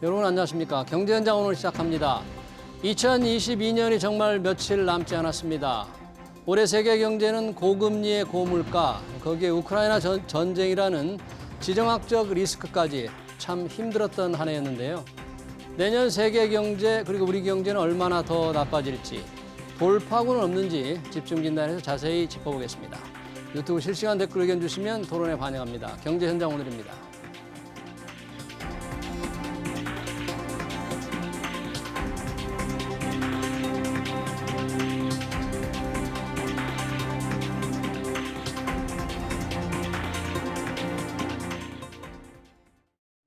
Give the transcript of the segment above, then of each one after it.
여러분 안녕하십니까. 경제현장 오늘 시작합니다. 2022년이 정말 며칠 남지 않았습니다. 올해 세계 경제는 고금리의 고물가, 거기에 우크라이나 전쟁이라는 지정학적 리스크까지 참 힘들었던 한 해였는데요. 내년 세계 경제 그리고 우리 경제는 얼마나 더 나빠질지, 돌파구는 없는지 집중진단에서 자세히 짚어보겠습니다. 유튜브 실시간 댓글 의견 주시면 토론에 반영합니다. 경제현장 오늘입니다.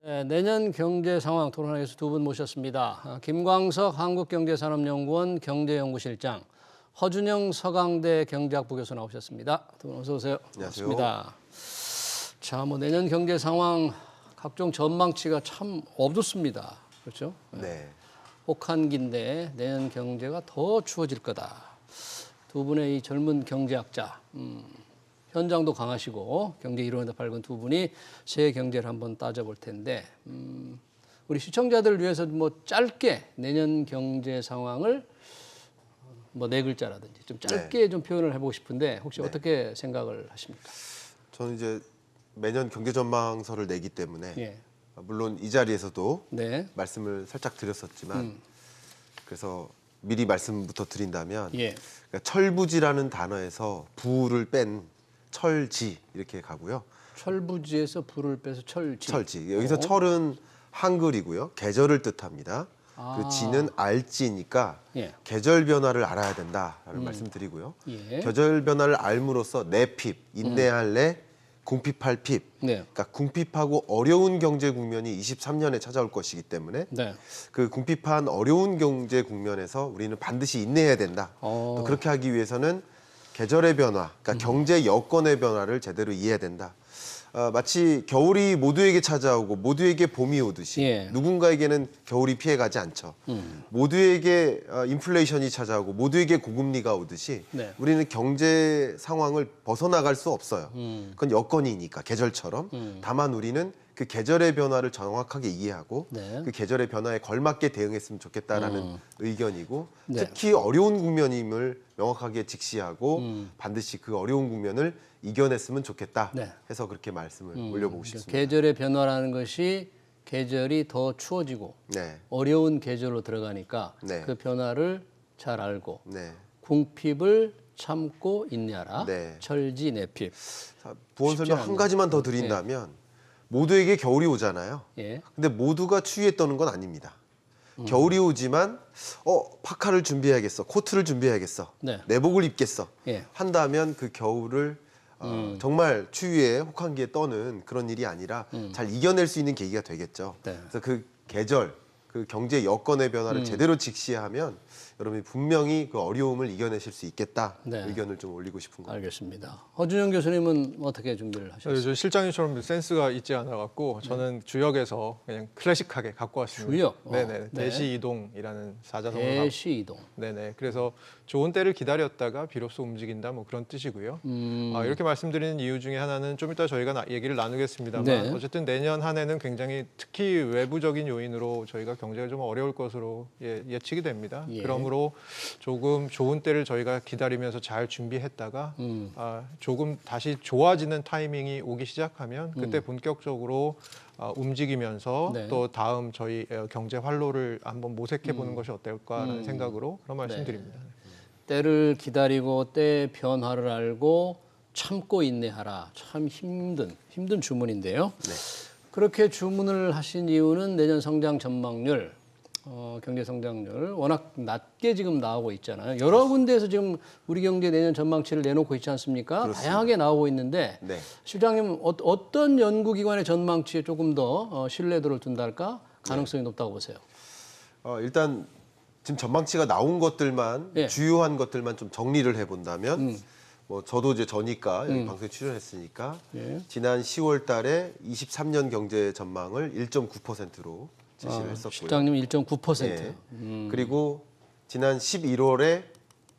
네, 내년 경제 상황 토론하기 위해서 두 분 모셨습니다. 김광석 한국경제산업연구원 경제연구실장, 허준영 서강대 경제학부 교수 나오셨습니다. 두 분 어서 오세요. 안녕하세요. 반갑습니다. 자, 내년 경제 상황 각종 전망치가 참 어둡습니다. 그렇죠? 네. 혹한기인데 내년 경제가 더 추워질 거다. 두 분의 이 젊은 경제학자, 현장도 강하시고 경제 이론에도 밝은 두 분이 세계 경제를 한번 따져볼 텐데 우리 시청자들을 위해서 짧게 내년 경제 상황을 네 글자라든지 좀 짧게 좀 표현을 해보고 싶은데 혹시 어떻게 생각을 하십니까? 저는 이제 매년 경제 전망서를 내기 때문에 예. 물론 이 자리에서도 네. 말씀을 살짝 드렸었지만 그래서 미리 말씀부터 드린다면 예. 그러니까 철부지라는 단어에서 부를 뺀 철지 이렇게 가고요. 철부지에서 부를 빼서 철지. 철지. 여기서 철은 한글이고요. 계절을 뜻합니다. 그 지는 알지니까 예. 계절 변화를 알아야 된다라는 말씀드리고요. 예. 계절 변화를 알므로써 내핍, 인내할 내, 궁핍할 핍. 네. 그러니까 궁핍하고 어려운 경제 국면이 23년에 찾아올 것이기 때문에 네. 그 궁핍한 어려운 경제 국면에서 우리는 반드시 인내해야 된다. 또 그렇게 하기 위해서는 계절의 변화, 그러니까 경제 여건의 변화를 제대로 이해해야 된다. 마치 겨울이 모두에게 찾아오고 모두에게 봄이 오듯이 예. 누군가에게는 겨울이 피해가지 않죠. 모두에게 인플레이션이 찾아오고 모두에게 고금리가 오듯이 네. 우리는 경제 상황을 벗어나갈 수 없어요. 그건 여건이니까 계절처럼. 다만 우리는 그 계절의 변화를 정확하게 이해하고 네. 그 계절의 변화에 걸맞게 대응했으면 좋겠다라는 의견이고 네. 특히 어려운 국면임을 명확하게 직시하고 반드시 그 어려운 국면을 이겨냈으면 좋겠다 네. 해서 그렇게 말씀을 올려보고 싶습니다. 계절의 변화라는 것이 계절이 더 추워지고 네, 어려운 계절로 들어가니까 네. 그 변화를 잘 알고 네. 궁핍을 참고 인내하라. 네. 철지 내핍. 자, 부원 설명 한 않네요. 가지만 더 드린다면 모두에게 겨울이 오잖아요. 예. 근데 모두가 추위에 떠는 건 아닙니다. 겨울이 오지만 파카를 준비해야겠어, 코트를 준비해야겠어, 네. 내복을 입겠어 예. 한다면 그 겨울을 정말 추위에 혹한기에 떠는 그런 일이 아니라 잘 이겨낼 수 있는 계기가 되겠죠. 네. 그래서 그 계절, 그 경제 여건의 변화를 제대로 직시하면 여러분이 분명히 그 어려움을 이겨내실 수 있겠다. 네. 의견을 좀 올리고 싶은 거예요. 알겠습니다. 허준영 교수님은 어떻게 준비를 하셨어요? 저 실장님처럼 센스가 있지 않아 갖고 저는 주역에서 그냥 클래식하게 갖고 왔습니다. 주역? 네네. 네. 대시 이동이라는 사자성어를 대시 이동. 네네. 그래서 좋은 때를 기다렸다가 비로소 움직인다 뭐 그런 뜻이고요. 이렇게 말씀드리는 이유 중에 하나는 좀 이따 저희가 얘기를 나누겠습니다만 네. 어쨌든 내년 한 해는 굉장히 특히 외부적인 요인으로 저희가 경제가 좀 어려울 것으로 예측이 됩니다. 예. 그러므로 조금 좋은 때를 저희가 기다리면서 잘 준비했다가 조금 다시 좋아지는 타이밍이 오기 시작하면 그때 본격적으로 움직이면서 네. 또 다음 저희 경제 활로를 한번 모색해 보는 것이 어떨까라는 생각으로 그런 말씀드립니다. 때를 기다리고 때의 변화를 알고 참고 인내하라. 참 힘든 주문인데요. 네. 그렇게 주문을 하신 이유는 내년 성장 전망률, 경제 성장률 워낙 낮게 지금 나오고 있잖아요. 여러 군데에서 지금 우리 경제 내년 전망치를 내놓고 있지 않습니까? 그렇습니다. 다양하게 나오고 있는데 네. 실장님 어떤 연구기관의 전망치에 조금 더 신뢰도를 둔달까 가능성이 높다고 보세요? 일단 지금 전망치가 나온 것들만 예. 주요한 것들만 좀 정리를 해본다면 저도 이제 저니까 여기 방송에 출연했으니까 예. 지난 10월 달에 23년 경제 전망을 1.9%로 제시를 했었고요. 실장님 1.9%. 예. 그리고 지난 11월에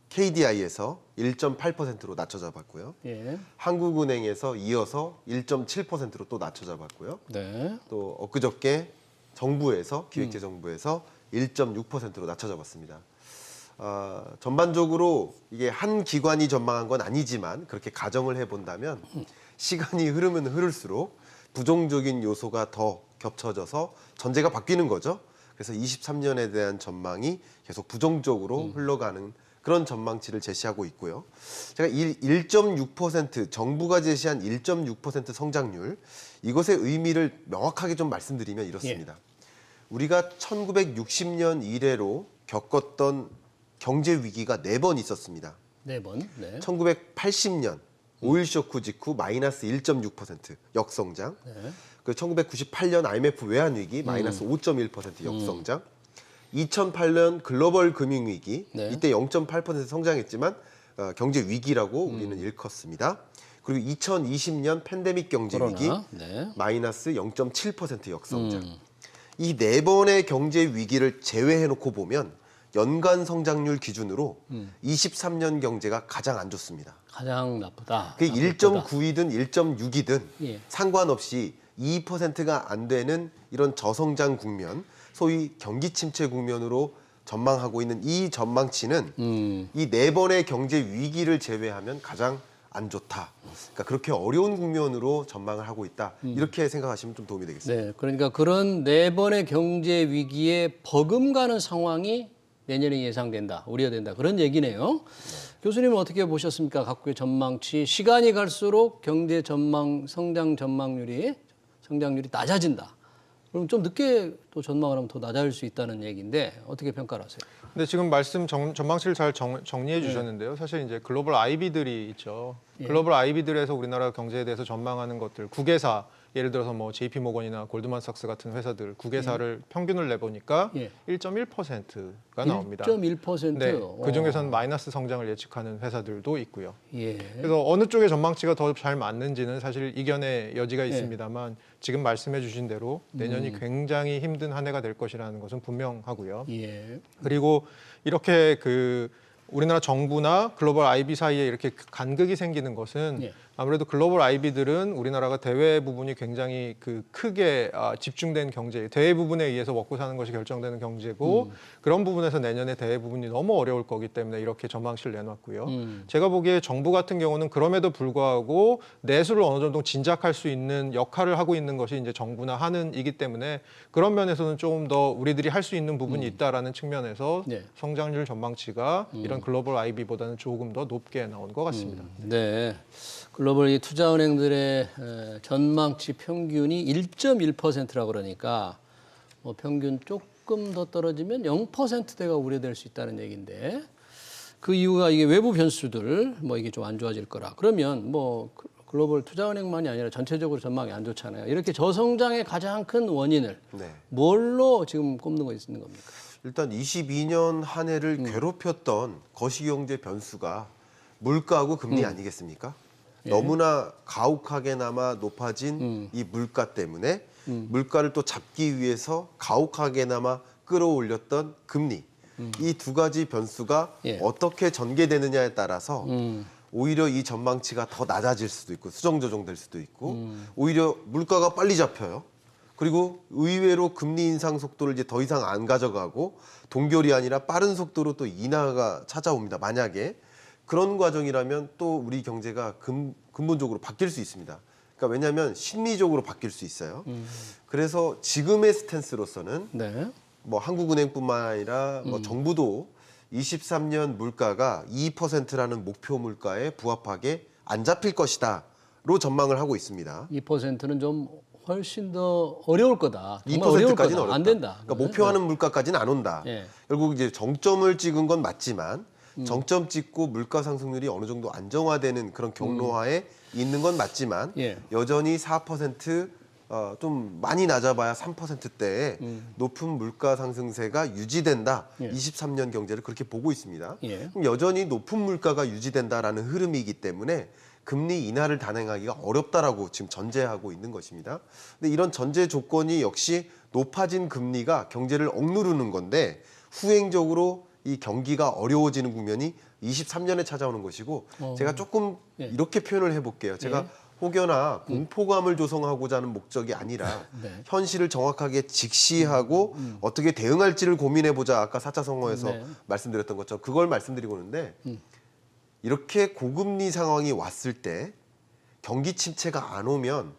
KDI에서 1.8%로 낮춰 잡았고요. 예. 한국은행에서 이어서 1.7%로 또 낮춰 잡았고요. 네. 또 엊그저께 정부에서 기획재정부에서 1.6%로 낮춰져 봤습니다. 전반적으로 이게 한 기관이 전망한 건 아니지만 그렇게 가정을 해본다면 시간이 흐르면 흐를수록 부정적인 요소가 더 겹쳐져서 전제가 바뀌는 거죠. 그래서 23년에 대한 전망이 계속 부정적으로 흘러가는 그런 전망치를 제시하고 있고요. 제가 1.6% 정부가 제시한 1.6% 성장률 이것의 의미를 명확하게 좀 말씀드리면 이렇습니다. 우리가 1960년 이래로 겪었던 경제 위기가 4번 있었습니다. 4번. 네. 1980년 오일 쇼크 직후 마이너스 1.6% 역성장. 네. 그 1998년 IMF 외환 위기 마이너스 5.1% 역성장. 2008년 글로벌 금융 위기 네. 이때 0.8% 성장했지만 경제 위기라고 우리는 일컫습니다. 그리고 2020년 팬데믹 경제 위기 네. 마이너스 0.7% 역성장. 이 4번의 경제 위기를 제외해 놓고 보면 연간 성장률 기준으로 23년 경제가 가장 안 좋습니다. 가장 나쁘다. 그게 1.9이든 1.6이든 예. 상관없이 2%가 안 되는 이런 저성장 국면, 소위 경기 침체 국면으로 전망하고 있는 이 전망치는 이 4번의 경제 위기를 제외하면 가장 안 좋다. 그러니까 그렇게 어려운 국면으로 전망을 하고 있다. 이렇게 생각하시면 좀 도움이 되겠습니다. 네, 그러니까 그런 4번의 경제 위기에 버금가는 상황이 내년에 예상된다, 우려된다 그런 얘기네요. 교수님은 어떻게 보셨습니까? 각국의 전망치 시간이 갈수록 경제 전망, 성장률이 낮아진다. 그럼 좀 늦게 또 전망을 하면 더 낮아질 수 있다는 얘기인데 어떻게 평가를 하세요? 근데 지금 말씀 전망치를 잘 정리해 주셨는데요. 사실 이제 글로벌 IB들이 있죠. 글로벌 IB들에서 우리나라 경제에 대해서 전망하는 것들, 국외사 예를 들어서 뭐 JP 모건이나 골드만삭스 같은 회사들 국외사를 평균을 내보니까 1.1%가 나옵니다. 1.1%. 네, 그 중에서는 마이너스 성장을 예측하는 회사들도 있고요. 예. 그래서 어느 쪽의 전망치가 더 잘 맞는지는 사실 이견의 여지가 있습니다만 지금 말씀해 주신 대로 내년이 굉장히 힘든 한 해가 될 것이라는 것은 분명하고요. 예. 그리고 이렇게 우리나라 정부나 글로벌 IB 사이에 이렇게 간극이 생기는 것은 아무래도 글로벌 IB들은 우리나라가 대외 부분이 굉장히 크게 집중된 경제, 대외 부분에 의해서 먹고 사는 것이 결정되는 경제고 그런 부분에서 내년에 대외 부분이 너무 어려울 거기 때문에 이렇게 전망치를 내놨고요. 제가 보기에 정부 같은 경우는 그럼에도 불구하고 내수를 어느 정도 진작할 수 있는 역할을 하고 있는 것이 이제 정부나 하는이기 때문에 그런 면에서는 조금 더 우리들이 할 수 있는 부분이 있다라는 측면에서 성장률 전망치가 이런 글로벌 IB보다는 조금 더 높게 나온 것 같습니다. 네. 글로벌 이 투자은행들의 전망치 평균이 1.1%라고 그러니까 뭐 평균 조금 더 떨어지면 0%대가 우려될 수 있다는 얘기인데 그 이유가 이게 외부 변수들 뭐 이게 좀 안 좋아질 거라. 그러면 뭐 글로벌 투자은행만이 아니라 전체적으로 전망이 안 좋잖아요. 이렇게 저성장의 가장 큰 원인을 뭘로 지금 꼽는 거 있는 겁니까? 일단 22년 한 해를 괴롭혔던 거시경제 변수가 물가하고 금리 아니겠습니까? 너무나 가혹하게나마 높아진 이 물가 때문에 물가를 또 잡기 위해서 가혹하게나마 끌어올렸던 금리. 이 두 가지 변수가 어떻게 전개되느냐에 따라서 오히려 이 전망치가 더 낮아질 수도 있고 수정 조정될 수도 있고 오히려 물가가 빨리 잡혀요. 그리고 의외로 금리 인상 속도를 이제 더 이상 안 가져가고 동결이 아니라 빠른 속도로 또 인하가 찾아옵니다. 만약에 그런 과정이라면 또 우리 경제가 근본적으로 바뀔 수 있습니다. 그러니까 왜냐하면 심리적으로 바뀔 수 있어요. 그래서 지금의 스탠스로서는 뭐 한국은행뿐만 아니라 뭐 정부도 23년 물가가 2%라는 목표 물가에 부합하게 안 잡힐 것이다로 전망을 하고 있습니다. 2%는 좀 훨씬 더 어려울 거다. 2%까지는 어렵다. 안 된다. 그러니까 목표하는 물가까지는 안 온다. 결국 이제 정점을 찍은 건 맞지만 정점 찍고 물가 상승률이 어느 정도 안정화되는 그런 경로하에 있는 건 맞지만 여전히 4% 좀 많이 낮아봐야 3%대의 높은 물가 상승세가 유지된다. 23년 경제를 그렇게 보고 있습니다. 그럼 여전히 높은 물가가 유지된다라는 흐름이기 때문에 금리 인하를 단행하기가 어렵다라고 지금 전제하고 있는 것입니다. 근데 이런 전제 조건이 역시 높아진 금리가 경제를 억누르는 건데 후행적으로 이 경기가 어려워지는 국면이 23년에 찾아오는 것이고 제가 조금 이렇게 표현을 해볼게요. 제가 혹여나 공포감을 조성하고자 하는 목적이 아니라 네. 현실을 정확하게 직시하고 어떻게 대응할지를 고민해보자. 아까 4차 선거에서 네. 말씀드렸던 것처럼 그걸 말씀드리고 있는데 이렇게 고금리 상황이 왔을 때 경기 침체가 안 오면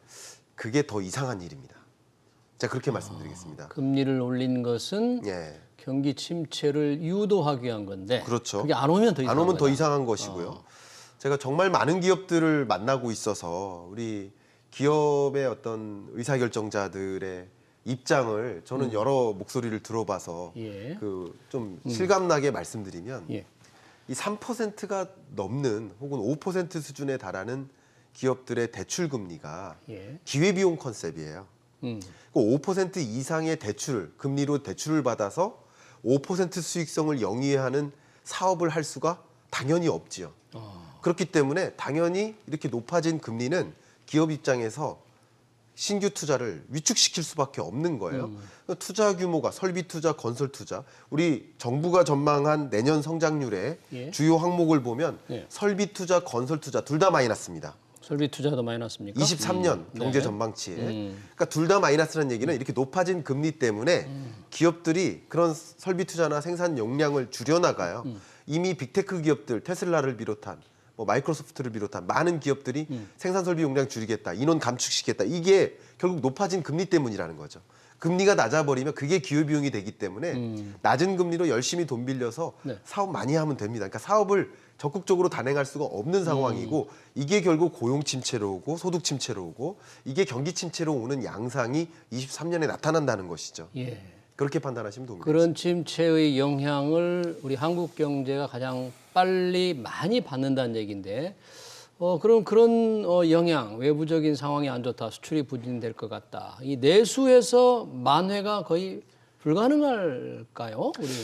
그게 더 이상한 일입니다. 자, 그렇게 말씀드리겠습니다. 금리를 올린 것은 예. 경기 침체를 유도하기 위한 건데 그렇죠. 그게 안 오면 더 이상한 안 오면 더 거다. 이상한 것이고요. 제가 정말 많은 기업들을 만나고 있어서 우리 기업의 어떤 의사결정자들의 입장을 저는 여러 목소리를 들어봐서 예. 그 좀 실감나게 말씀드리면 예. 이 3%가 넘는 혹은 5% 수준에 달하는 기업들의 대출 금리가 예. 기회비용 컨셉이에요. 그 5% 이상의 대출, 금리로 대출을 받아서 5% 수익성을 영위하는 사업을 할 수가 당연히 없지요. 그렇기 때문에 당연히 이렇게 높아진 금리는 기업 입장에서 신규 투자를 위축시킬 수밖에 없는 거예요. 투자 규모가 설비 투자, 건설 투자, 우리 정부가 전망한 내년 성장률의 예. 주요 항목을 보면 예. 설비 투자, 건설 투자 둘 다 마이너스입니다. 설비 투자도 마이너스입니까? 23년 경제 네. 전망치에. 그러니까 둘 다 마이너스라는 얘기는 이렇게 높아진 금리 때문에 기업들이 그런 설비 투자나 생산 역량을 줄여나가요. 이미 빅테크 기업들, 테슬라를 비롯한 뭐 마이크로소프트를 비롯한 많은 기업들이 생산 설비 용량 줄이겠다, 인원 감축시키겠다. 이게 결국 높아진 금리 때문이라는 거죠. 금리가 낮아버리면 그게 기회비용이 되기 때문에 낮은 금리로 열심히 돈 빌려서 네. 사업 많이 하면 됩니다. 그러니까 사업을 적극적으로 단행할 수가 없는 상황이고 이게 결국 고용 침체로 오고 소득 침체로 오고 이게 경기 침체로 오는 양상이 23년에 나타난다는 것이죠. 예. 그렇게 판단하시면 됩니다. 그런 침체의 영향을 우리 한국 경제가 가장 빨리 많이 받는다는 얘기인데, 그럼 그런 영향, 외부적인 상황이 안 좋다, 수출이 부진될 것 같다. 이 내수에서 만회가 거의 불가능할까요, 우리는?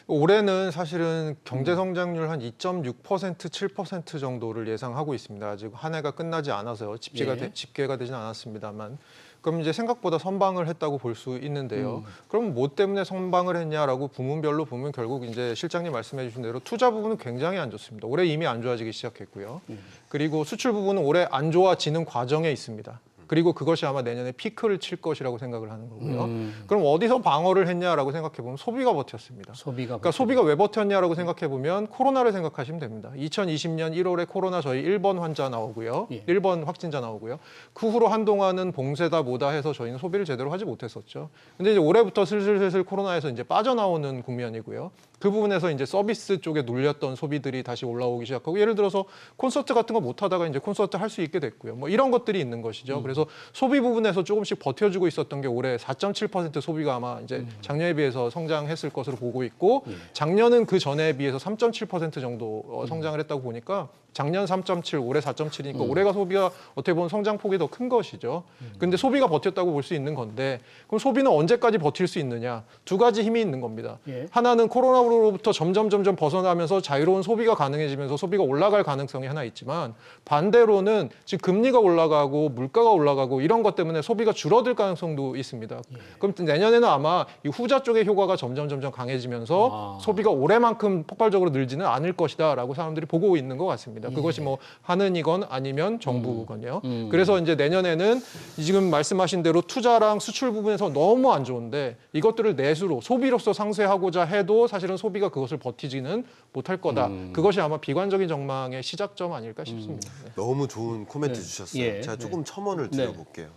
올해는 사실은 경제 성장률 한 2.6%, 7% 정도를 예상하고 있습니다. 아직 한 해가 끝나지 않아서요. 집계가 되진 않았습니다만. 그럼 이제 생각보다 선방을 했다고 볼 수 있는데요. 그럼 뭐 때문에 선방을 했냐라고 부문별로 보면 결국 이제 실장님 말씀해 주신 대로 투자 부분은 굉장히 안 좋습니다. 올해 이미 안 좋아지기 시작했고요. 그리고 수출 부분은 올해 안 좋아지는 과정에 있습니다. 그리고 그것이 아마 내년에 피크를 칠 것이라고 생각을 하는 거고요. 그럼 어디서 방어를 했냐라고 생각해 보면 소비가 버텼습니다. 그러니까 소비가 왜 버텼냐라고 생각해 보면 코로나를 생각하시면 됩니다. 2020년 1월에 코로나 저희 1번 환자 나오고요. 예. 1번 확진자 나오고요. 그 후로 한동안은 봉쇄다 뭐다 해서 저희는 소비를 제대로 하지 못했었죠. 근데 이제 올해부터 슬슬 코로나에서 이제 빠져나오는 국면이고요. 그 부분에서 이제 서비스 쪽에 눌렸던 소비들이 다시 올라오기 시작하고 예를 들어서 콘서트 같은 거 못 하다가 이제 콘서트 할 수 있게 됐고요. 뭐 이런 것들이 있는 것이죠. 그래서 소비 부분에서 조금씩 버텨주고 있었던 게 올해 4.7% 소비가 아마 이제 작년에 비해서 성장했을 것으로 보고 있고 작년은 그 전에 비해서 3.7% 정도 성장을 했다고 보니까 작년 3.7, 올해 4.7이니까 올해가 소비가 어떻게 보면 성장폭이 더 큰 것이죠. 근데 소비가 버텼다고 볼 수 있는 건데 그럼 소비는 언제까지 버틸 수 있느냐? 두 가지 힘이 있는 겁니다. 예. 하나는 코로나로부터 점점 벗어나면서 자유로운 소비가 가능해지면서 소비가 올라갈 가능성이 하나 있지만 반대로는 지금 금리가 올라가고 물가가 올라가고 이런 것 때문에 소비가 줄어들 가능성도 있습니다. 그럼 내년에는 아마 이 후자 쪽의 효과가 점점 강해지면서 소비가 올해만큼 폭발적으로 늘지는 않을 것이다라고 사람들이 보고 있는 것 같습니다. 그것이 뭐 하는이건 아니면 정부건요. 그래서 이제 내년에는 지금 말씀하신 대로 투자랑 수출 부분에서 너무 안 좋은데 이것들을 내수로 소비로서 상쇄하고자 해도 사실은 소비가 그것을 버티지는 못할 거다. 그것이 아마 비관적인 전망의 시작점 아닐까 싶습니다. 네. 너무 좋은 코멘트 네. 주셨어요. 예. 제가 조금 첨언을 네. 드려볼게요.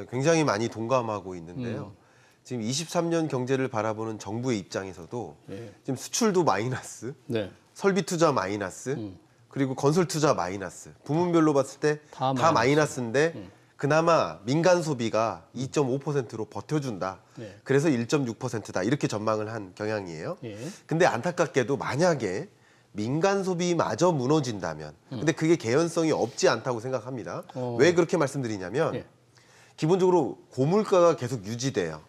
굉장히 많이 동감하고 있는데요. 지금 23년 경제를 바라보는 정부의 입장에서도 예. 지금 수출도 마이너스, 네. 설비 투자 마이너스, 그리고 건설 투자 마이너스. 부문별로 봤을 때 다 다 마이너스인데 그나마 민간 소비가 2.5%로 버텨준다. 네. 그래서 1.6%다. 이렇게 전망을 한 경향이에요. 예. 근데 안타깝게도 만약에 민간 소비마저 무너진다면 근데 그게 개연성이 없지 않다고 생각합니다. 왜 그렇게 말씀드리냐면 예. 기본적으로 고물가가 계속 유지돼요.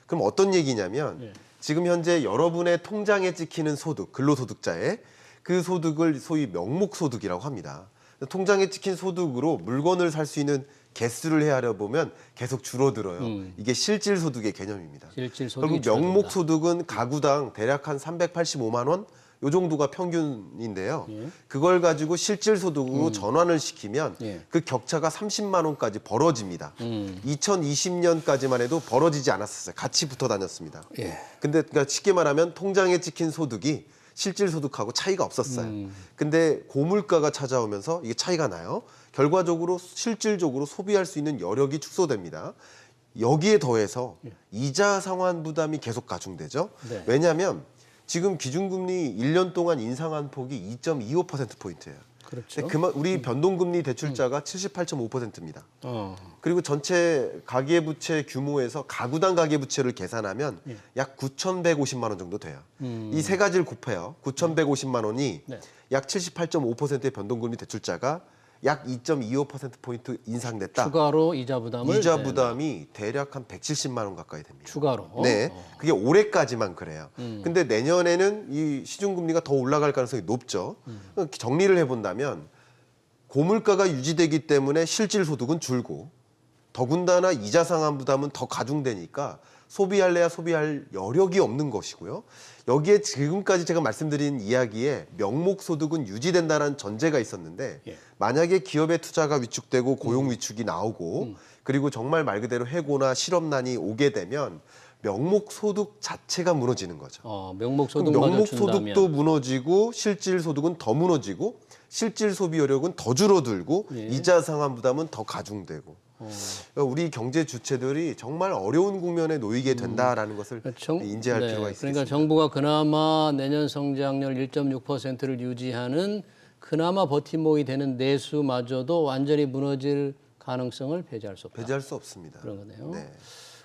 그럼 어떤 얘기냐면 예. 지금 현재 여러분의 통장에 찍히는 소득, 근로소득자의 그 소득을 소위 명목소득이라고 합니다. 통장에 찍힌 소득으로 물건을 살 수 있는 개수를 헤아려 보면 계속 줄어들어요. 이게 실질소득의 개념입니다. 실질 소득이 결국 명목소득은 가구당 대략 한 385만 원 요 정도가 평균인데요. 예. 그걸 가지고 실질 소득으로 전환을 시키면 예. 그 격차가 30만 원까지 벌어집니다. 2020년까지만 해도 벌어지지 않았었어요. 같이 붙어 다녔습니다. 예. 근데 그러니까 쉽게 말하면 통장에 찍힌 소득이 실질 소득하고 차이가 없었어요. 근데 고물가가 찾아오면서 이게 차이가 나요. 결과적으로 실질적으로 소비할 수 있는 여력이 축소됩니다. 여기에 더해서 이자 상환 부담이 계속 가중되죠. 네. 왜냐하면 지금 기준금리 1년 동안 인상한 폭이 2.25%포인트예요. 그렇죠. 우리 변동금리 대출자가 78.5%입니다. 어. 그리고 전체 가계부채 규모에서 가구당 가계부채를 계산하면 약 9,150만 원 정도 돼요. 이 세 가지를 곱해요. 9,150만 원이 네. 약 78.5%의 변동금리 대출자가 약 2.25%포인트 인상됐다. 추가로 이자 부담을 이자 네. 부담이 대략 한 170만 원 가까이 됩니다. 추가로. 네, 그게 올해까지만 그래요. 근데 내년에는 이 시중금리가 더 올라갈 가능성이 높죠. 정리를 해본다면 고물가가 유지되기 때문에 실질 소득은 줄고 더군다나 이자 상환 부담은 더 가중되니까 소비할래야 소비할 여력이 없는 것이고요. 여기에 지금까지 제가 말씀드린 이야기에 명목 소득은 유지된다는 전제가 있었는데 예. 만약에 기업의 투자가 위축되고 고용 위축이 나오고 그리고 정말 말 그대로 해고나 실업난이 오게 되면 명목 소득 자체가 무너지는 거죠. 명목 그럼 소득마저 명목 준다면. 소득도 무너지고 실질 소득은 더 무너지고 실질 소비 여력은 더 줄어들고 예. 이자 상환 부담은 더 가중되고 그러니까 우리 경제 주체들이 정말 어려운 국면에 놓이게 된다라는 것을 인지할 필요가 있습니다. 그러니까 정부가 그나마 내년 성장률 1.6%를 유지하는 그나마 버팀목이 되는 내수마저도 완전히 무너질 가능성을 배제할 수 없다. 배제할 수 없습니다. 그런 거네요. 네.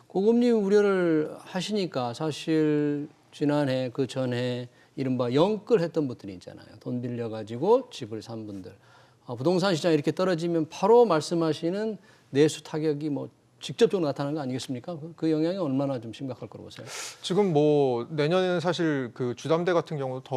고금리 우려를 하시니까 사실 지난해 그 전해 이른바 영끌했던 분들이 있잖아요. 돈 빌려가지고 집을 산 분들. 부동산 시장이 이렇게 떨어지면 바로 말씀하시는 내수 타격이 뭐 직접적으로 나타나는 거 아니겠습니까? 그 영향이 얼마나 좀 심각할 거라고 보세요? 지금 뭐 내년에는 사실 그 주담대 같은 경우도 더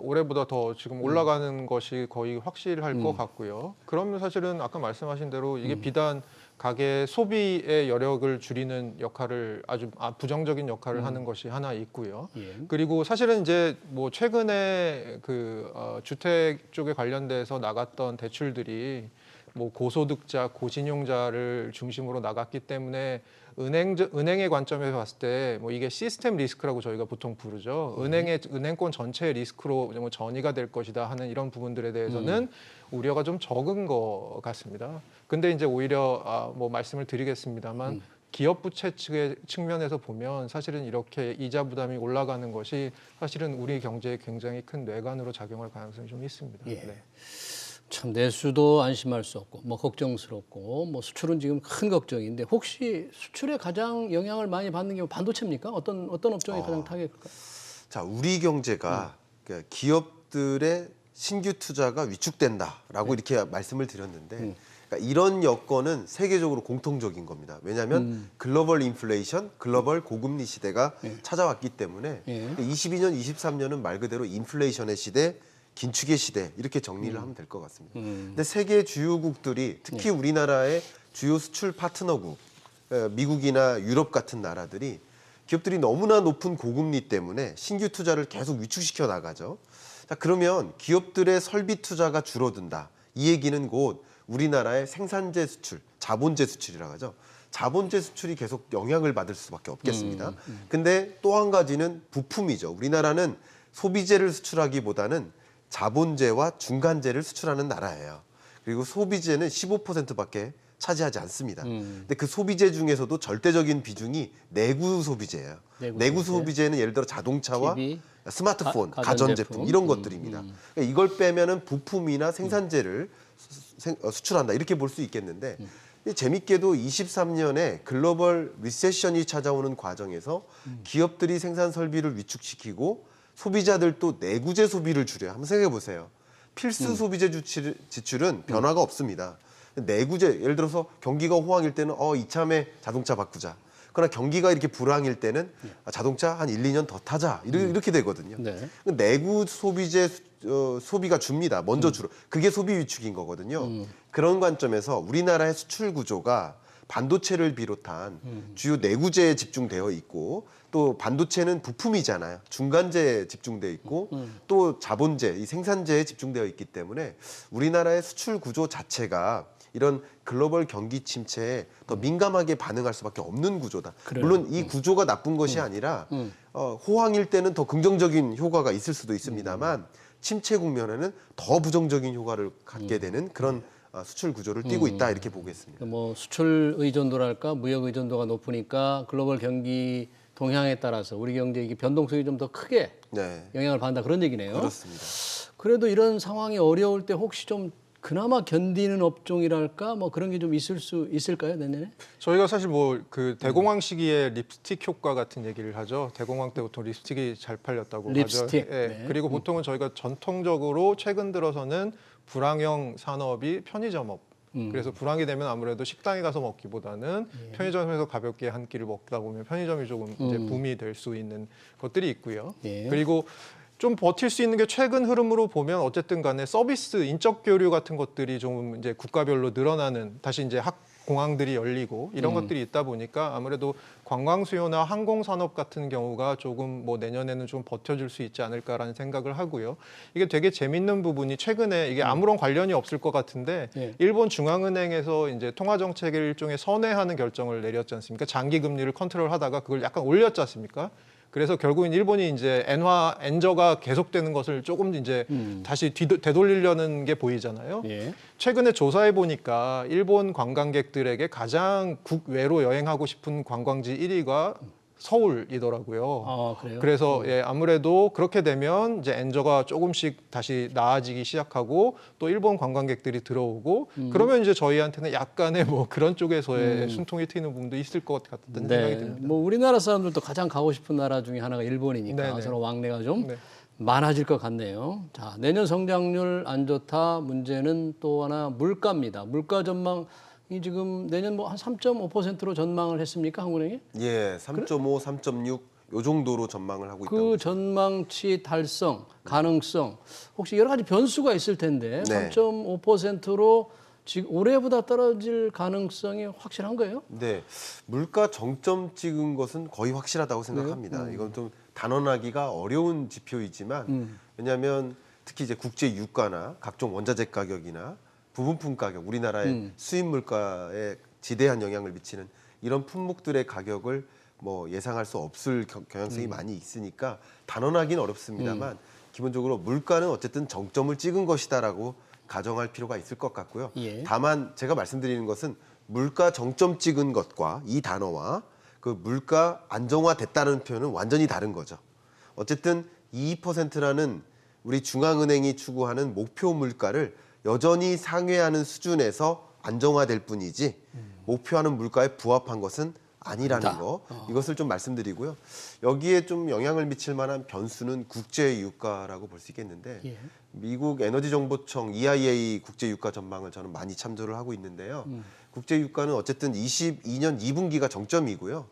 올해보다 더 지금 올라가는 것이 거의 확실할 것 같고요. 그러면 사실은 아까 말씀하신 대로 이게 비단 가계 소비의 여력을 줄이는 역할을 아주 부정적인 역할을 하는 것이 하나 있고요. 예. 그리고 사실은 이제 뭐 최근에 그 주택 쪽에 관련돼서 나갔던 대출들이 뭐 고소득자, 고신용자를 중심으로 나갔기 때문에 은행의 관점에서 봤을 때 뭐 이게 시스템 리스크라고 저희가 보통 부르죠. 은행권 전체의 리스크로 뭐 전이가 될 것이다 하는 이런 부분들에 대해서는 우려가 좀 적은 것 같습니다. 근데 이제 오히려 뭐 말씀을 드리겠습니다만 기업 부채 측의 측면에서 보면 사실은 이렇게 이자 부담이 올라가는 것이 사실은 우리 경제에 굉장히 큰 뇌관으로 작용할 가능성이 좀 있습니다. 예. 네. 참 내수도 안심할 수 없고 뭐 걱정스럽고 뭐 수출은 지금 큰 걱정인데 혹시 수출에 가장 영향을 많이 받는 게 반도체입니까? 어떤 업종이 가장 타격일까요? 자, 우리 경제가 그러니까 기업들의 신규 투자가 위축된다라고 이렇게 말씀을 드렸는데 그러니까 이런 여건은 세계적으로 공통적인 겁니다. 왜냐하면 글로벌 인플레이션, 글로벌 고금리 시대가 찾아왔기 때문에 22년, 23년은 말 그대로 인플레이션의 시대, 긴축의 시대 이렇게 정리를 하면 될 것 같습니다. 근데 세계 주요국들이 특히 우리나라의 주요 수출 파트너국, 미국이나 유럽 같은 나라들이 기업들이 너무나 높은 고금리 때문에 신규 투자를 계속 위축시켜 나가죠. 자, 그러면 기업들의 설비 투자가 줄어든다. 이 얘기는 곧 우리나라의 생산재 수출, 자본재 수출이라고 하죠. 자본재 수출이 계속 영향을 받을 수밖에 없겠습니다. 근데 또 한 가지는 부품이죠. 우리나라는 소비재를 수출하기보다는 자본재와 중간재를 수출하는 나라예요. 그리고 소비재는 15%밖에 차지하지 않습니다. 근데 그 소비재 중에서도 절대적인 비중이 내구 소비재예요. 내구 소비재는 예를 들어 자동차와 TV, 스마트폰, 가전제품. 가전제품 이런 것들입니다. 그러니까 이걸 빼면은 부품이나 생산재를 수출한다 이렇게 볼 수 있겠는데 재밌게도 23년에 글로벌 리세션이 찾아오는 과정에서 기업들이 생산 설비를 위축시키고 소비자들도 내구재 소비를 줄여요. 한번 생각해 보세요. 필수 소비재 지출은 변화가 없습니다. 내구재, 예를 들어서 경기가 호황일 때는 이참에 자동차 바꾸자. 그러나 경기가 이렇게 불황일 때는 자동차 한 1, 2년 더 타자. 이렇게 되거든요. 네. 내구 소비재 소비가 줍니다. 먼저 줄어. 그게 소비 위축인 거거든요. 그런 관점에서 우리나라의 수출 구조가 반도체를 비롯한 주요 내구재에 집중되어 있고 또 반도체는 부품이잖아요. 중간재에 집중되어 있고 또 자본재, 이 생산재에 집중되어 있기 때문에 우리나라의 수출 구조 자체가 이런 글로벌 경기 침체에 더 민감하게 반응할 수밖에 없는 구조다. 그래요. 물론 이 구조가 나쁜 것이 아니라 호황일 때는 더 긍정적인 효과가 있을 수도 있습니다만 침체 국면에는 더 부정적인 효과를 갖게 되는 그런 수출 구조를 띠고 있다 이렇게 보겠습니다. 뭐 수출 의존도랄까 무역 의존도가 높으니까 글로벌 경기 동향에 따라서 우리 경제 이게 변동성이 좀 더 크게 네, 영향을 받는다 그런 얘기네요. 그렇습니다. 그래도 이런 상황이 어려울 때 혹시 좀 그나마 견디는 업종이랄까 뭐 그런 게 좀 있을 수 있을까요 내년에? 저희가 사실 뭐 그 대공황 시기에 립스틱 효과 같은 얘기를 하죠. 대공황 때 보통 립스틱이 잘 팔렸다고 립스틱. 하죠. 예. 네. 그리고 보통은 저희가 전통적으로 최근 들어서는 불황형 산업이 편의점업. 그래서 불황이 되면 아무래도 식당에 가서 먹기보다는 편의점에서 가볍게 한 끼를 먹다 보면 편의점이 조금 이제 붐이 될 수 있는 것들이 있고요. 예. 그리고 좀 버틸 수 있는 게 최근 흐름으로 보면 어쨌든 간에 서비스, 인적 교류 같은 것들이 좀 이제 국가별로 늘어나는 다시 이제 공항들이 열리고 이런 것들이 있다 보니까 아무래도 관광 수요나 항공 산업 같은 경우가 조금 뭐 내년에는 좀 버텨줄 수 있지 않을까라는 생각을 하고요. 이게 되게 재밌는 부분이 최근에 이게 아무런 관련이 없을 것 같은데 예. 일본 중앙은행에서 이제 통화 정책을 일종의 선회하는 결정을 내렸지 않습니까? 장기 금리를 컨트롤하다가 그걸 약간 올렸지 않습니까? 그래서 결국은 일본이 이제 엔저가 계속되는 것을 조금 이제 다시 되돌리려는 게 보이잖아요. 예. 최근에 조사해 보니까 일본 관광객들에게 가장 국외로 여행하고 싶은 관광지 1위가 서울이더라고요. 아 그래요? 그래서 예, 아무래도 그렇게 되면 이제 엔저가 조금씩 다시 나아지기 시작하고 또 일본 관광객들이 들어오고 그러면 이제 저희한테는 약간의 뭐 그런 쪽에서의 숨통이 트이는 부분도 있을 것 같다는 생각이 듭니다. 뭐 우리나라 사람들도 가장 가고 싶은 나라 중에 하나가 일본이니까 네네. 서로 왕래가 좀 네. 많아질 것 같네요. 자, 내년 성장률 안 좋다. 문제는 또 하나 물가입니다. 물가 전망이 지금 내년 뭐 한 3.5%로 전망을 했습니까, 한국은행이? 예, 3.5, 3.6 요 정도로 전망을 하고 있다고. 그 전망치 달성 가능성 혹시 여러 가지 변수가 있을 텐데 네. 3.5%로 지금 올해보다 떨어질 가능성이 확실한 거예요? 네, 물가 정점 찍은 것은 거의 확실하다고 생각합니다. 이건 좀 단언하기가 어려운 지표이지만 왜냐하면 특히 이제 국제 유가나 각종 원자재 가격이나 부분품 가격, 우리나라의 수입 물가에 지대한 영향을 미치는 이런 품목들의 가격을 뭐 예상할 수 없을 경향성이 많이 있으니까 단언하기는 어렵습니다만 기본적으로 물가는 어쨌든 정점을 찍은 것이다라고 가정할 필요가 있을 것 같고요. 예. 다만 제가 말씀드리는 것은 물가 정점 찍은 것과 이 단어와 그 물가 안정화됐다는 표현은 완전히 다른 거죠. 어쨌든 2%라는 우리 중앙은행이 추구하는 목표 물가를 여전히 상회하는 수준에서 안정화될 뿐이지 목표하는 물가에 부합한 것은 아니라는 거, 이것을 좀 말씀드리고요. 여기에 좀 영향을 미칠 만한 변수는 국제 유가라고 볼 수 있겠는데 예. 미국 에너지정보청 EIA 국제 유가 전망을 저는 많이 참조를 하고 있는데요. 국제 유가는 어쨌든 22년 2분기가 정점이고요.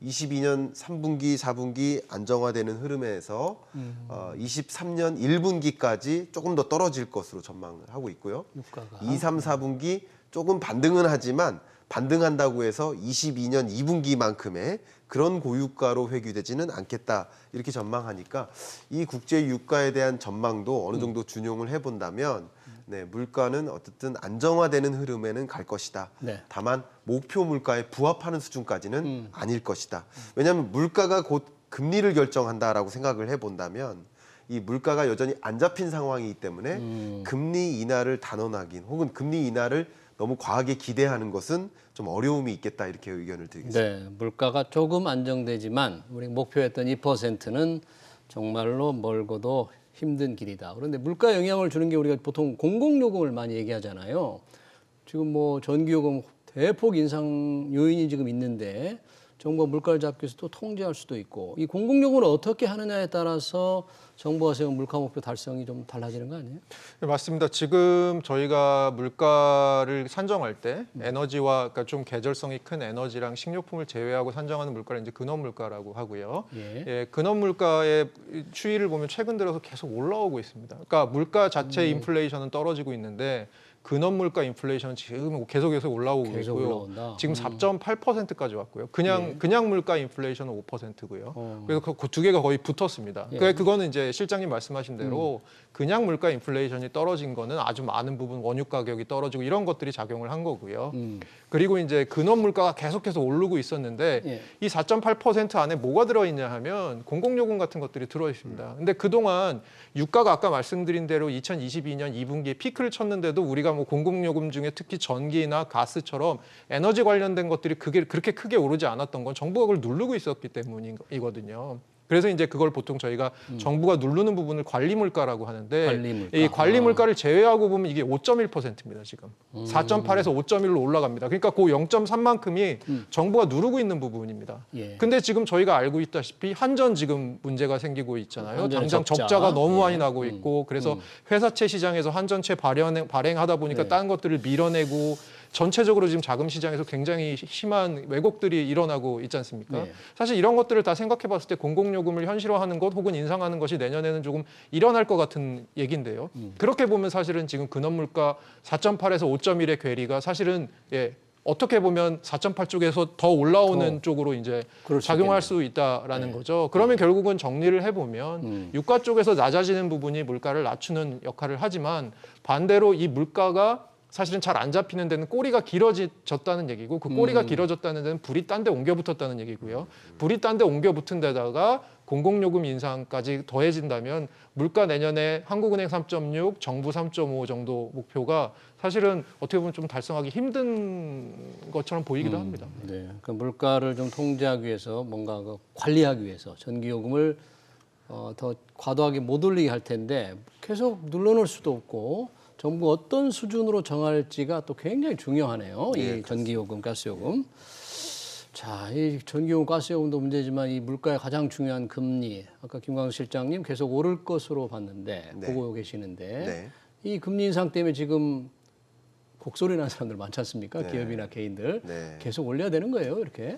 22년 3분기, 4분기 안정화되는 흐름에서 23년 1분기까지 조금 더 떨어질 것으로 전망을 하고 있고요. 유가가 2, 3, 4분기 조금 반등은 하지만 반등한다고 해서 22년 2분기만큼의 그런 고유가로 회귀되지는 않겠다 이렇게 전망하니까 이 국제 유가에 대한 전망도 어느 정도 준용을 해본다면 네, 물가는 어쨌든 안정화되는 흐름에는 갈 것이다. 네. 다만 목표 물가에 부합하는 수준까지는 아닐 것이다. 왜냐하면 물가가 곧 금리를 결정한다라고 생각을 해본다면 이 물가가 여전히 안 잡힌 상황이기 때문에 금리 인하를 단언하긴 혹은 금리 인하를 너무 과하게 기대하는 것은 좀 어려움이 있겠다 이렇게 의견을 드리겠습니다. 네, 물가가 조금 안정되지만 우리 목표했던 2%는 정말로 멀고도 힘든 길이다. 그런데 물가 영향을 주는 게 우리가 보통 공공요금을 많이 얘기하잖아요. 지금 뭐 전기요금 대폭 인상 요인이 지금 있는데 정부가 물가를 잡기 위해서 또 통제할 수도 있고 이 공공요금을 어떻게 하느냐에 따라서 정부가 세운 물가 목표 달성이 좀 달라지는 거 아니에요? 네, 맞습니다. 지금 저희가 물가를 산정할 때 에너지와 그러니까 좀 계절성이 큰 에너지랑 식료품을 제외하고 산정하는 물가를 이제 근원 물가라고 하고요. 예. 근원 물가의 추이를 보면 최근 들어서 계속 올라오고 있습니다. 그러니까 물가 자체 인플레이션은 떨어지고 있는데 근원 물가 인플레이션은 지금 계속해서 올라오고 계속 있고요. 올라온다. 지금 4.8%까지 왔고요. 그냥 물가 인플레이션은 5%고요. 그래서 그 두 개가 거의 붙었습니다. 그거는 이제 실장님 말씀하신 대로 그냥 물가 인플레이션이 떨어진 거는 아주 많은 부분 원유 가격이 떨어지고 이런 것들이 작용을 한 거고요. 그리고 이제 근원 물가가 계속해서 오르고 있었는데 이 4.8% 안에 뭐가 들어있냐 하면 공공요금 같은 것들이 들어있습니다. 근데 그동안 유가가 아까 말씀드린 대로 2022년 2분기에 피크를 쳤는데도 우리가 뭐 공공요금 중에 특히 전기나 가스처럼 에너지 관련된 것들이 그렇게 크게 오르지 않았던 건 정부가 그걸 누르고 있었기 때문이거든요. 그래서 이제 그걸 보통 저희가 정부가 누르는 부분을 관리 물가라고 하는데 관리물가. 이 관리 물가를 제외하고 보면 이게 5.1%입니다. 지금 4.8에서 5.1로 올라갑니다. 그러니까 그 0.3만큼이 정부가 누르고 있는 부분입니다. 근데 지금 저희가 알고 있다시피 한전 지금 문제가 생기고 있잖아요. 당장 적자가 너무 많이 나고 있고 그래서 회사채 시장에서 한전채 발행하다 보니까 다른 것들을 밀어내고 전체적으로 지금 자금 시장에서 굉장히 심한 왜곡들이 일어나고 있지 않습니까? 사실 이런 것들을 다 생각해 봤을 때 공공요금을 현실화하는 것 혹은 인상하는 것이 내년에는 조금 일어날 것 같은 얘기인데요. 그렇게 보면 사실은 지금 근원물가 4.8에서 5.1의 괴리가 사실은 어떻게 보면 4.8 쪽에서 더 올라오는 쪽으로 이제 작용할 수 있다라는 거죠. 그러면 결국은 정리를 해보면 유가 쪽에서 낮아지는 부분이 물가를 낮추는 역할을 하지만 반대로 이 물가가 사실은 잘 안 잡히는 데는 꼬리가 길어졌다는 얘기고 그 꼬리가 길어졌다는 데는 불이 딴 데 옮겨 붙었다는 얘기고요. 불이 딴 데 옮겨 붙은 데다가 공공요금 인상까지 더해진다면 물가 내년에 한국은행 3.6, 정부 3.5 정도 목표가 사실은 어떻게 보면 좀 달성하기 힘든 것처럼 보이기도 합니다. 네, 그 물가를 좀 통제하기 위해서 뭔가 관리하기 위해서 전기요금을 더 과도하게 못 올리게 할 텐데 계속 눌러놓을 수도 없고 정부가 어떤 수준으로 정할지가 또 굉장히 중요하네요. 이 전기요금, 가스요금. 자, 이 전기요금, 가스요금도 문제지만 이 물가의 가장 중요한 금리. 아까 김광수 실장님 계속 오를 것으로 봤는데 보고 계시는데 이 금리 인상 때문에 지금 곡소리 나는 사람들 많지 않습니까? 기업이나 개인들 계속 올려야 되는 거예요, 이렇게?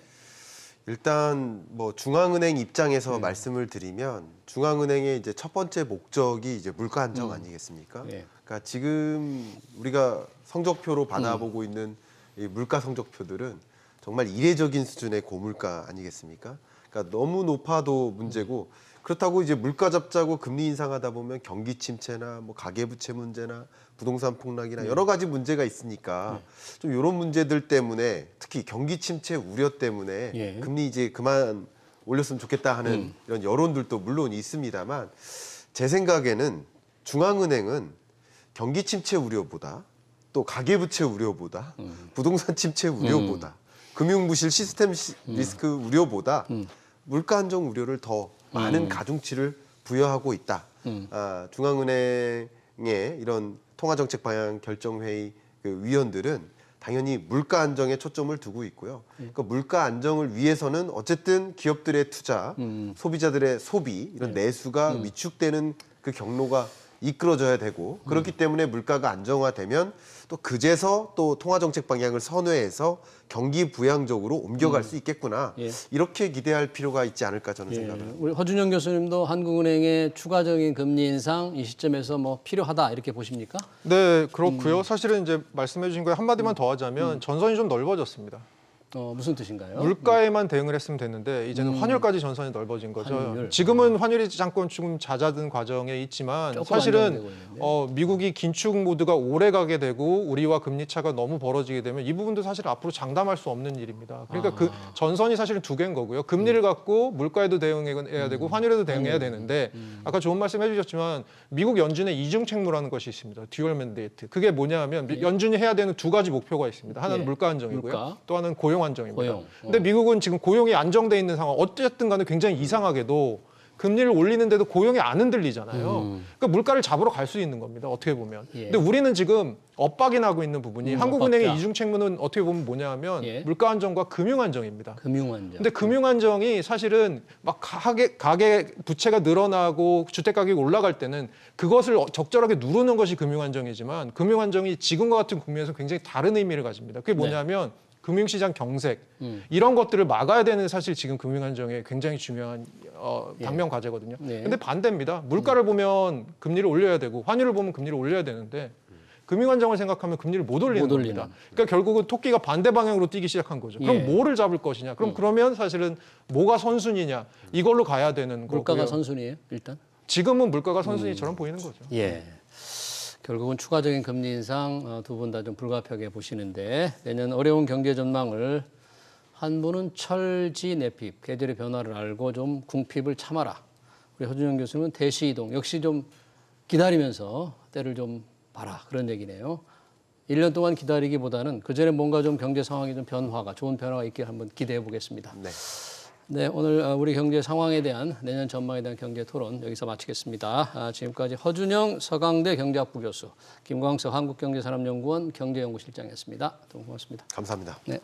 일단 뭐 중앙은행 입장에서 말씀을 드리면 중앙은행의 이제 첫 번째 목적이 이제 물가 안정 아니겠습니까? 그러니까 지금 우리가 성적표로 받아보고 있는 이 물가 성적표들은 정말 이례적인 수준의 고물가 아니겠습니까? 그러니까 너무 높아도 문제고 그렇다고 이제 물가 잡자고 금리 인상하다 보면 경기 침체나 뭐 가계부채 문제나 부동산 폭락이나 여러 가지 문제가 있으니까 좀 이런 문제들 때문에 특히 경기 침체 우려 때문에 금리 이제 그만 올렸으면 좋겠다 하는 이런 여론들도 물론 있습니다만 제 생각에는 중앙은행은 경기 침체 우려보다 또 가계부채 우려보다 부동산 침체 우려보다 금융부실 시스템 리스크 우려보다 물가 안정 우려를 더 많은 가중치를 부여하고 있다. 중앙은행의 이런 통화정책 방향 결정회의 그 위원들은 당연히 물가 안정에 초점을 두고 있고요. 그러니까 물가 안정을 위해서는 어쨌든 기업들의 투자, 소비자들의 소비 이런 내수가 위축되는 그 경로가 이끌어져야 되고 그렇기 때문에 물가가 안정화되면 또 그제서 또 통화정책 방향을 선회해서 경기 부양적으로 옮겨갈 수 있겠구나. 이렇게 기대할 필요가 있지 않을까 저는 생각합니다. 우리 허준영 교수님도 한국은행의 추가적인 금리 인상 이 시점에서 뭐 필요하다 이렇게 보십니까? 네, 그렇고요. 사실은 이제 말씀해 주신 거에 한마디만 더 하자면 전선이 좀 넓어졌습니다. 무슨 뜻인가요? 물가에만 대응을 했으면 됐는데 이제는 환율까지 전선이 넓어진 거죠. 환율. 지금은 환율이 잠깐 조금 잦아든 과정에 있지만 사실은 미국이 긴축 모드가 오래 가게 되고 우리와 금리 차가 너무 벌어지게 되면 이 부분도 사실 앞으로 장담할 수 없는 일입니다. 그러니까 그 전선이 사실은 두 개인 거고요. 금리를 갖고 물가에도 대응해야 되고 환율에도 대응해야 되는데 아까 좋은 말씀 해주셨지만 미국 연준의 이중 책무라는 것이 있습니다. 듀얼 맨데이트. 그게 뭐냐면 연준이 해야 되는 두 가지 목표가 있습니다. 하나는 물가 안정이고요. 또 하나는 고용 안정입니다. 근데 미국은 지금 고용이 안정돼 있는 상황 어쨌든 간에 굉장히 이상하게도 금리를 올리는데도 고용이 안 흔들리잖아요. 그러니까 물가를 잡으러 갈 수 있는 겁니다. 어떻게 보면. 근데 우리는 지금 엇박이 나고 있는 부분이 한국은행의 이중 책무는 어떻게 보면 뭐냐 하면 물가 안정과 금융 안정입니다. 금융 안정. 근데 금융 안정이 사실은 막 가계 부채가 늘어나고 주택 가격이 올라갈 때는 그것을 적절하게 누르는 것이 금융 안정이지만 금융 안정이 지금과 같은 국면에서 굉장히 다른 의미를 가집니다. 그게 뭐냐면 금융시장 경색 이런 것들을 막아야 되는 사실 지금 금융안정의 굉장히 중요한 당면 과제거든요. 근데 반대입니다. 물가를 보면 금리를 올려야 되고 환율을 보면 금리를 올려야 되는데 금융 안정을 생각하면 금리를 못 올리는 못 올리는. 겁니다. 그러니까 결국은 토끼가 반대 방향으로 뛰기 시작한 거죠. 그럼 예. 뭐를 잡을 것이냐? 그러면 사실은 뭐가 선순위냐? 이걸로 가야 되는 물가가 거고요. 선순위예요, 일단? 지금은 물가가 선순위처럼 보이는 거죠. 예. 결국은 추가적인 금리 인상 두 분 다 좀 불가피하게 보시는데 내년 어려운 경제 전망을 한 분은 철지 내핍, 계절의 변화를 알고 좀 궁핍을 참아라. 우리 허준영 교수님은 대시 이동, 역시 좀 기다리면서 때를 좀 봐라. 그런 얘기네요. 1년 동안 기다리기보다는 그전에 뭔가 좀 경제 상황이 좀 변화가, 좋은 변화가 있길 한번 기대해 보겠습니다. 네. 네, 오늘 우리 경제 상황에 대한 내년 전망에 대한 경제 토론 여기서 마치겠습니다. 지금까지 허준영 서강대 경제학부 교수, 김광석 한국경제산업연구원 경제연구실장이었습니다. 두 분 고맙습니다. 감사합니다. 네.